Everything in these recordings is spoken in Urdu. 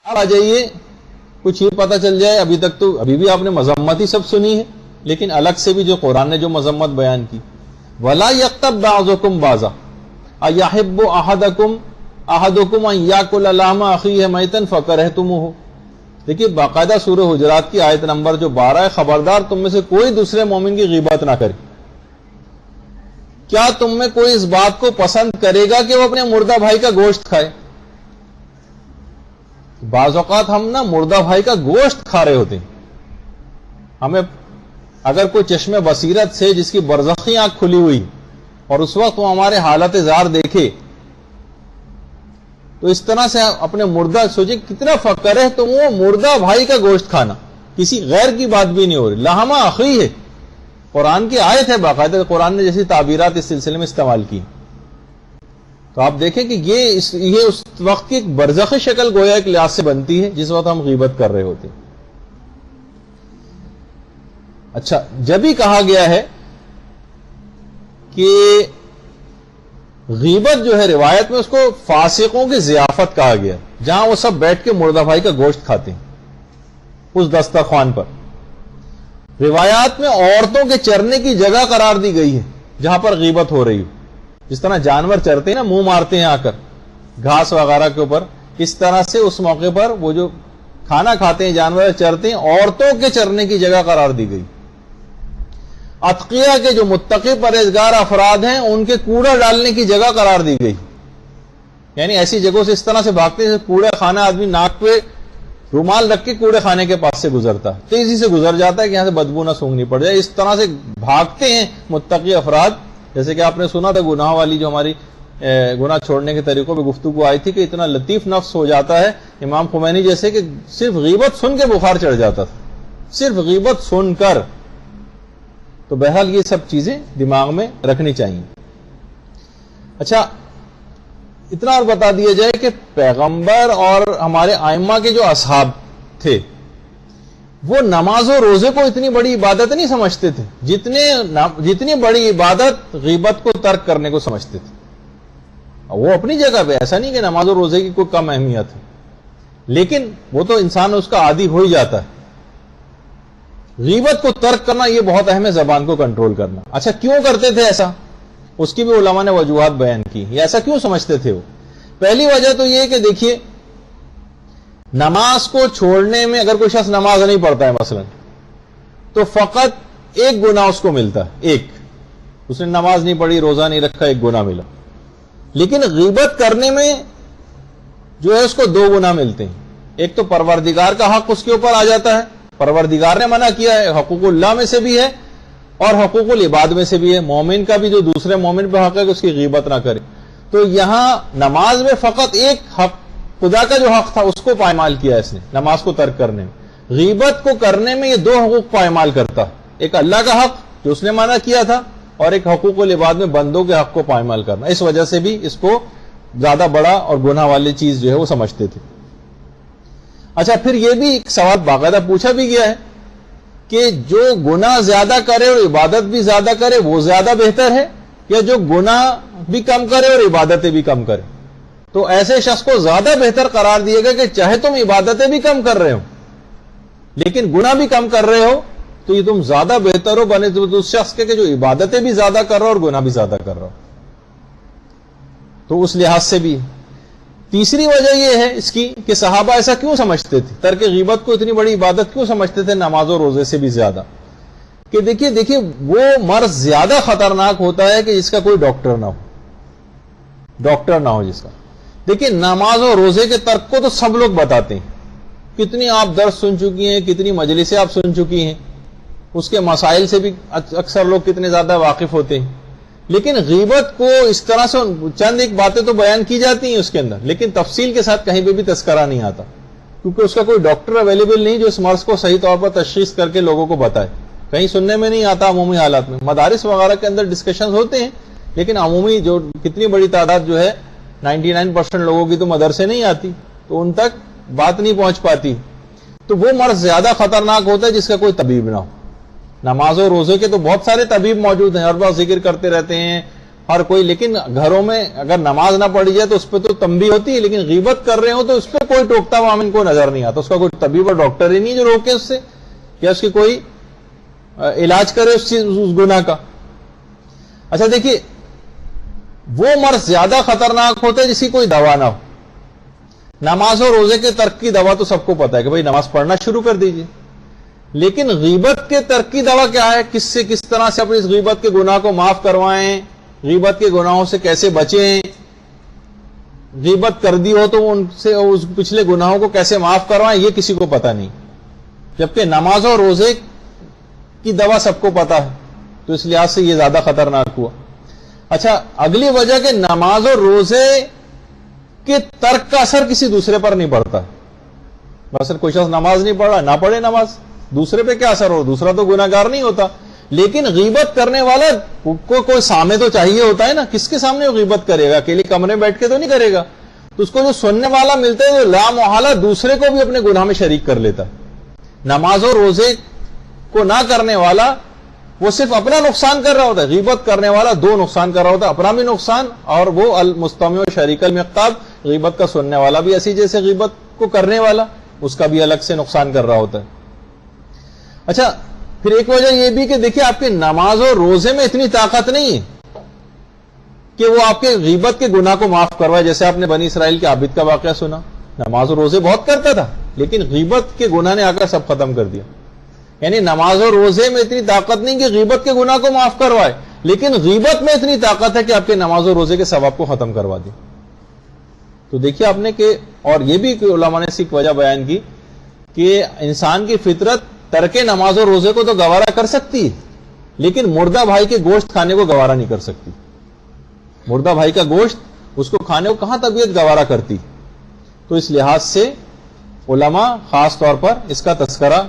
آ جائیے کچھ یہ پتہ چل جائے. ابھی تک تو ابھی بھی آپ نے مذمت ہی سب سنی ہے, لیکن الگ سے بھی جو قرآن نے جو مذمت بیان کی, وَلَا يَقْتَبْ بَعْضُكُمْ بَعْضًا أَيَحِبُّ أَحَدُكُمْ أَن يَأْكُلَ لَحْمَ أَخِيهِ مَيْتًا فَكَرِهْتُمُوهُ. دیکھیے باقاعدہ سورہ حجرات کی آیت نمبر جو 12 ہے, خبردار تم میں سے کوئی دوسرے مومن کی غیبت نہ کرے. کیا تم میں کوئی اس بات کو پسند کرے گا کہ وہ اپنے مردہ بھائی کا گوشت کھائے؟ بعض اوقات ہم نا مردہ بھائی کا گوشت کھا رہے ہوتے ہیں. ہمیں اگر کوئی چشم بصیرت سے جس کی برزخی آنکھ کھلی ہوئی اور اس وقت وہ ہمارے حالت زار دیکھے تو اس طرح سے اپنے مردہ سوچے کتنا فقر ہے تو وہ مردہ بھائی کا گوشت کھانا, کسی غیر کی بات بھی نہیں ہو رہی. لحمہ اخی ہے, قرآن کی آیت ہے, باقاعدہ قرآن نے جیسی تعبیرات اس سلسلے میں استعمال کی. تو آپ دیکھیں کہ یہ اس وقت کی ایک برزخی شکل گویا ایک لحاظ سے بنتی ہے جس وقت ہم غیبت کر رہے ہوتے ہیں. اچھا, جب ہی کہا گیا ہے کہ غیبت جو ہے روایت میں اس کو فاسقوں کی ضیافت کہا گیا, جہاں وہ سب بیٹھ کے مردہ بھائی کا گوشت کھاتے ہیں اس دسترخوان پر. روایات میں عورتوں کے چرنے کی جگہ قرار دی گئی ہے جہاں پر غیبت ہو رہی ہو. جس طرح جانور چرتے ہیں نا, منہ مارتے ہیں آ کر گھاس وغیرہ کے اوپر, اس طرح سے اس موقع پر وہ جو کھانا کھاتے ہیں جانور چرتے ہیں, عورتوں کے چرنے کی جگہ قرار دی گئی. اتقیاء کے جو متقی پرہیزگار افراد ہیں ان کے کوڑا ڈالنے کی جگہ قرار دی گئی. یعنی ایسی جگہوں سے اس طرح سے بھاگتے ہیں, کوڑا خانہ آدمی ناک پہ رومال رکھ کے کوڑے خانے کے پاس سے گزرتا ہے, تیزی سے گزر جاتا ہے کہ یہاں سے بدبو نہ سونگنی پڑ جائے. اس طرح سے بھاگتے ہیں متقی افراد. جیسے کہ آپ نے سنا تھا گناہ والی جو ہماری گناہ چھوڑنے کے طریقوں پہ گفتگو آئی تھی کہ اتنا لطیف نفس ہو جاتا ہے امام خمینی جیسے کہ صرف غیبت سن کے بخار چڑھ جاتا تھا, صرف غیبت سن کر. تو بہرحال یہ سب چیزیں دماغ میں رکھنی چاہیے. اچھا, اتنا اور بتا دیا جائے کہ پیغمبر اور ہمارے ائمہ کے جو اصحاب تھے وہ نماز و روزے کو اتنی بڑی عبادت نہیں سمجھتے تھے جتنی بڑی عبادت غیبت کو ترک کرنے کو سمجھتے تھے. وہ اپنی جگہ پہ, ایسا نہیں کہ نماز و روزے کی کوئی کم اہمیت ہے, لیکن وہ تو انسان اس کا عادی ہو ہی جاتا ہے. غیبت کو ترک کرنا یہ بہت اہم ہے, زبان کو کنٹرول کرنا. اچھا, کیوں کرتے تھے ایسا؟ اس کی بھی علماء نے وجوہات بیان کی. یہ ایسا کیوں سمجھتے تھے وہ؟ پہلی وجہ تو یہ کہ دیکھیے, نماز کو چھوڑنے میں اگر کوئی شخص نماز نہیں پڑھتا ہے مثلا, تو فقط ایک گناہ اس کو ملتا ہے. ایک, اس نے نماز نہیں پڑھی, روزہ نہیں رکھا, ایک گناہ ملا. لیکن غیبت کرنے میں جو ہے اس کو 2 گناہ ملتے ہیں. ایک تو پروردگار کا حق اس کے اوپر آ جاتا ہے, پروردگار نے منع کیا ہے, حقوق اللہ میں سے بھی ہے اور حقوق العباد میں سے بھی ہے. مومن کا بھی جو دوسرے مومن پہ حق ہے کہ اس کی غیبت نہ کرے. تو یہاں نماز میں فقط ایک حق, خدا کا جو حق تھا اس کو پائمال کیا اس نے نماز کو ترک کرنے میں. غیبت کو کرنے میں یہ 2 حقوق پائمال کرتا, ایک اللہ کا حق جو اس نے منع کیا تھا اور ایک حقوق العباد میں بندوں کے حق کو پائمال کرنا. اس وجہ سے بھی اس کو زیادہ بڑا اور گناہ والی چیز جو ہے وہ سمجھتے تھے. اچھا, پھر یہ بھی ایک سوال باقاعدہ پوچھا بھی گیا ہے کہ جو گناہ زیادہ کرے اور عبادت بھی زیادہ کرے وہ زیادہ بہتر ہے, یا جو گناہ بھی کم کرے اور عبادتیں بھی کم کرے؟ تو ایسے شخص کو زیادہ بہتر قرار دیے گا کہ چاہے تم عبادتیں بھی کم کر رہے ہو لیکن گناہ بھی کم کر رہے ہو تو یہ تم زیادہ بہتر ہو بنے اس شخص کے کہ جو عبادتیں بھی زیادہ کر رہا ہو اور گناہ بھی زیادہ کر رہا ہو. تو اس لحاظ سے بھی. تیسری وجہ یہ ہے اس کی کہ صحابہ ایسا کیوں سمجھتے تھے, ترک غیبت کو اتنی بڑی عبادت کیوں سمجھتے تھے نماز و روزے سے بھی زیادہ؟ کہ دیکھیے وہ مرض زیادہ خطرناک ہوتا ہے کہ جس کا کوئی ڈاکٹر نہ ہو جس کا. دیکھیے, نماز و روزے کے ترک کو تو سب لوگ بتاتے ہیں, کتنی آپ درس سن چکی ہیں, کتنی مجلسیں آپ سن چکی ہیں, اس کے مسائل سے بھی اکثر لوگ کتنے زیادہ واقف ہوتے ہیں. لیکن غیبت کو اس طرح سے چند ایک باتیں تو بیان کی جاتی ہیں اس کے اندر, لیکن تفصیل کے ساتھ کہیں پہ بھی تذکرہ نہیں آتا کیونکہ اس کا کوئی ڈاکٹر اویلیبل نہیں جو اس مرض کو صحیح طور پر تشخیص کر کے لوگوں کو بتائے. کہیں سننے میں نہیں آتا عمومی حالات میں. مدارس وغیرہ کے اندر ڈسکشنز ہوتے ہیں لیکن عمومی جو کتنی بڑی تعداد جو ہے 99% لوگوں کی تو مدرسے نہیں آتی, تو ان تک بات نہیں پہنچ پاتی. تو وہ مرض زیادہ خطرناک ہوتا ہے جس کا کوئی طبیب نہ ہو. نماز و روزے کے تو بہت سارے طبیب موجود ہیں, ہر بار ذکر کرتے رہتے ہیں, ہر کوئی، لیکن گھروں میں اگر نماز نہ پڑھی جائے تو اس پہ تو تنبیہ ہوتی ہے، لیکن غیبت کر رہے ہو تو اس پہ کوئی ٹوکتا ہوا ہم کو نظر نہیں آتا. اس کا کوئی طبیب اور ڈاکٹر ہی نہیں جو روکے اس سے، یا اس کی کوئی علاج کرے اس گناہ کا. اچھا دیکھیے، وہ مرض زیادہ خطرناک ہوتا ہے جس کی کوئی دوا نہ ہو. نماز اور روزے کے ترک کی دوا تو سب کو پتا ہے کہ بھائی نماز پڑھنا شروع کر دیجئے، لیکن غیبت کے ترک کی دوا کیا ہے؟ کس طرح سے اپنی اس غیبت کے گناہ کو معاف کروائیں، غیبت کے گناہوں سے کیسے بچیں، غیبت کر دی ہو تو ان سے اس پچھلے گناہوں کو کیسے معاف کروائیں، یہ کسی کو پتا نہیں. جبکہ نماز اور روزے کی دوا سب کو پتا ہے، تو اس لحاظ سے یہ زیادہ خطرناک ہوا. اچھا، اگلی وجہ کہ نماز اور روزے کے ترک کا اثر کسی دوسرے پر نہیں پڑتا. مثلا کوئی شخص نماز نہیں پڑھ رہا، نہ پڑھے نماز، دوسرے پہ کیا اثر ہو؟ دوسرا تو گناہ گار نہیں ہوتا. لیکن غیبت کرنے والا کو کوئی سامنے تو چاہیے ہوتا ہے نا، کس کے سامنے وہ غیبت کرے گا؟ اکیلے کمرے میں بیٹھ کے تو نہیں کرے گا. تو اس کو جو سننے والا ملتا ہے وہ لا محالہ دوسرے کو بھی اپنے گناہ میں شریک کر لیتا ہے. نماز اور روزے کو نہ کرنے والا وہ صرف اپنا نقصان کر رہا ہوتا ہے، غیبت کرنے والا دو نقصان کر رہا ہوتا ہے، اپنا بھی نقصان اور وہ المستمع شریک المقتاب، غیبت کا سننے والا بھی ایسی جیسے غیبت کو کرنے والا، اس کا بھی الگ سے نقصان کر رہا ہوتا ہے. اچھا، پھر ایک وجہ یہ بھی کہ دیکھیں آپ کی نماز اور روزے میں اتنی طاقت نہیں ہے کہ وہ آپ کے غیبت کے گناہ کو معاف کروائے. جیسے آپ نے بنی اسرائیل کے عابد کا واقعہ سنا، نماز اور روزے بہت کرتا تھا لیکن غیبت کے گناہ نے آ کر سب ختم کر دیا. یعنی نماز اور روزے میں اتنی طاقت نہیں کہ غیبت کے گناہ کو معاف کروائے، لیکن غیبت میں اتنی طاقت ہے کہ آپ کے نماز اور روزے کے ثواب کو ختم کروا دے. تو دیکھیے آپ نے کہ، اور یہ بھی علماء نے ایک وجہ بیان کی کہ انسان کی فطرت ترک نماز اور روزے کو تو گوارا کر سکتی ہے، لیکن مردہ بھائی کے گوشت کھانے کو گوارا نہیں کر سکتی. مردہ بھائی کا گوشت اس کو کھانے کو کہاں طبیعت گوارا کرتی. تو اس لحاظ سے علماء خاص طور پر اس کا تذکرہ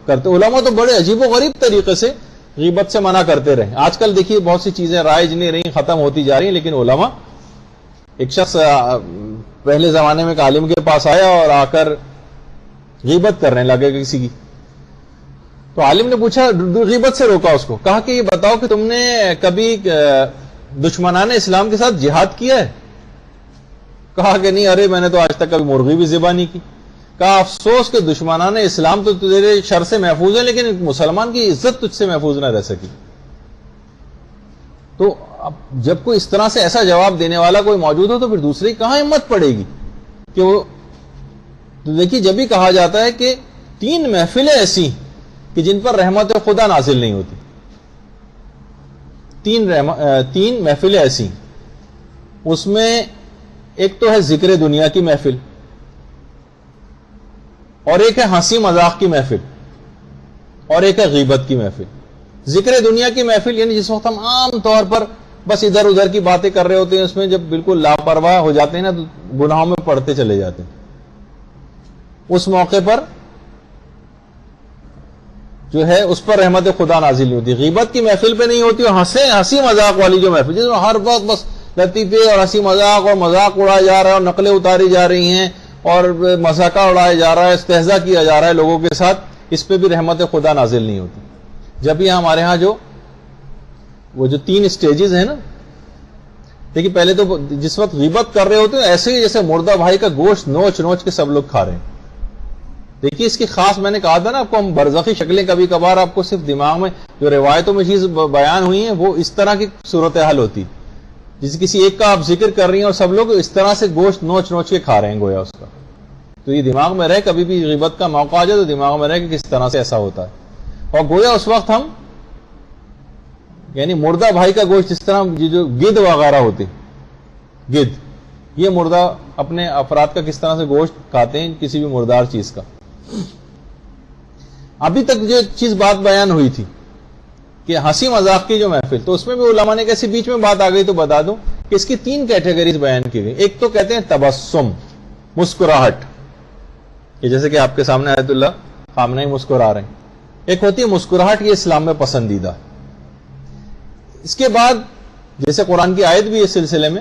کرتے. علماء تو بڑے عجیب و غریب طریقے سے غیبت سے منع کرتے رہے. آج کل دیکھیے بہت سی چیزیں رائج نہیں رہی، ختم ہوتی جا رہی ہیں، لیکن علماء، ایک شخص پہلے زمانے میں ایک عالم کے پاس آیا اور آ کر غیبت کرنے لگے کسی کی. تو عالم نے پوچھا، غیبت سے روکا اس کو، کہا کہ یہ بتاؤ کہ تم نے کبھی دشمنان اسلام کے ساتھ جہاد کیا ہے؟ کہا کہ نہیں، ارے میں نے تو آج تک کبھی مرغی بھی ذبح نہیں کی. کہا افسوس کہ دشمنان اسلام تو تیرے شر سے محفوظ ہے، لیکن مسلمان کی عزت تجھ سے محفوظ نہ رہ سکی. تو اب جب کوئی اس طرح سے ایسا جواب دینے والا کوئی موجود ہو تو پھر دوسری کہاں ہمت پڑے گی کہ وہ. تو دیکھیے جب بھی کہا جاتا ہے کہ 3 محفلیں ایسی کہ جن پر رحمت خدا نازل نہیں ہوتی، 3 محفلیں ایسی، اس میں ایک تو ہے ذکر دنیا کی محفل، اور ایک ہے ہنسی مذاق کی محفل، اور ایک ہے غیبت کی محفل. ذکر دنیا کی محفل یعنی جس وقت ہم عام طور پر بس ادھر ادھر کی باتیں کر رہے ہوتے ہیں، اس میں جب بالکل لاپرواہ ہو جاتے ہیں نا تو گناہوں میں پڑتے چلے جاتے ہیں. اس موقع پر جو ہے اس پر رحمت خدا نازل نہیں ہوتی. غیبت کی محفل پہ نہیں ہوتی، اور ہنسی مذاق والی جو محفل جس میں ہر وقت بس لطیفے اور ہنسی مذاق اور مذاق اڑایا جا رہا ہے اور نقلیں اتاری جا رہی ہیں اور مذاقہ اڑایا جا رہا ہے، استہزاء کیا جا رہا ہے لوگوں کے ساتھ، اس پہ بھی رحمت خدا نازل نہیں ہوتی. جب یہ ہمارے ہاں وہ جو 3 سٹیجز ہیں نا، دیکھیے پہلے تو جس وقت غیبت کر رہے ہوتے ہیں ایسے ہی جیسے مردہ بھائی کا گوشت نوچ نوچ کے سب لوگ کھا رہے ہیں. دیکھیے اس کی خاص، میں نے کہا تھا نا آپ کو، ہم برزخی شکلیں کبھی کبھار آپ کو صرف دماغ میں جو روایتوں میں چیز بیان ہوئی ہیں وہ اس طرح کی صورتحال ہوتی، جس کسی ایک کا آپ ذکر کر رہی ہیں اور سب لوگ اس طرح سے گوشت نوچ نوچ کے کھا رہے ہیں گویا اس کا. تو یہ دماغ میں رہے، کبھی بھی غیبت کا موقع آ جائے تو دماغ میں رہے کہ کس طرح سے ایسا ہوتا ہے. اور گویا اس وقت ہم یعنی مردہ بھائی کا گوشت، جس طرح جو گدھ وغیرہ ہوتے، گدھ یہ مردہ اپنے افراد کا کس طرح سے گوشت کھاتے ہیں کسی بھی مردار چیز کا. ابھی تک جو چیز بات بیان ہوئی تھی کہ ہنسی مذاق کی جو محفل، تو اس میں بھی علماء نے کیسی بیچ میں بات آ گئی تو بتا دوں کہ اس کی 3 کیٹیگریز بیان کی گئی. ایک تو کہتے ہیں تبسم، مسکراہٹ، کہ جیسے کہ آپ کے سامنے آیت اللہ خامنہ مسکرا رہے ہیں. ایک ہوتی ہے مسکراہٹ، یہ اسلام میں پسندیدہ. اس کے بعد جیسے قرآن کی آیت بھی اس سلسلے میں،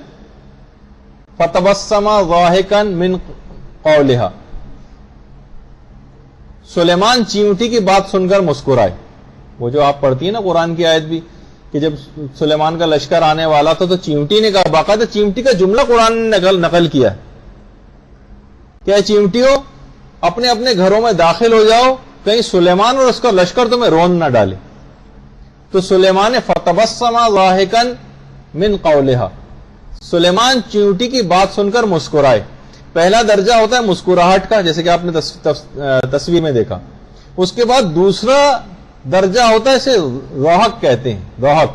فَتَبَسَّمَ ضَاحِكًا مِنْ قَوْلِهَا، سلیمان چیونٹی کی بات سن کر مسکرائے. وہ جو آپ پڑھتی ہیں نا قرآن کی آیت بھی کہ جب سلیمان کا لشکر آنے والا تھا تو چیونٹی نے کہا، باقاعدہ چیونٹی کا جملہ قرآن نے نقل کیا ہے کہ چیونٹیوں اپنے اپنے گھروں میں داخل ہو جاؤ، کہیں سلیمان اور اس کا لشکر تمہیں رون نہ ڈالے. تو سلیمان فتبسم ضاحکا من قولها، سلیمان چیونٹی کی بات سن کر مسکرائے. پہلا درجہ ہوتا ہے مسکراہٹ کا، جیسے کہ آپ نے تصویر میں دیکھا. اس کے بعد دوسرا درجہ ہوتا ہے، اسے ضحک کہتے ہیں، ضحک،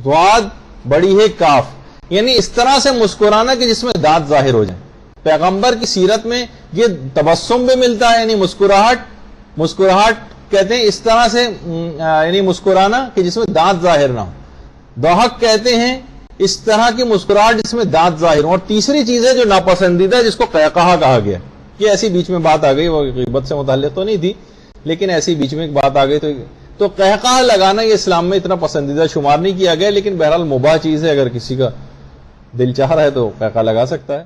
ضاد بڑی ہے کاف، یعنی اس طرح سے مسکرانا کہ جس میں دانت ظاہر ہو جائیں. پیغمبر کی سیرت میں یہ تبسم بھی ملتا ہے، یعنی مسکراہٹ کہتے ہیں اس طرح سے، یعنی مسکرانا کہ جس میں دانت ظاہر نہ ہو. ضحک کہتے ہیں اس طرح کی مسکراہٹ جس میں دانت ظاہر ہو. اور تیسری چیز ہے جو ناپسندیدہ ہے، جس کو قہقہہ کہا گیا. یہ ایسی بیچ میں بات آ گئی، وہ غیبت سے متعلق تو نہیں تھی، لیکن ایسی بیچ میں ایک بات آ گئی تو قہقہہ لگانا یہ اسلام میں اتنا پسندیدہ شمار نہیں کیا گیا، لیکن بہرحال مباح چیز ہے، اگر کسی کا دل چاہ رہا ہے تو قہقہہ لگا سکتا ہے.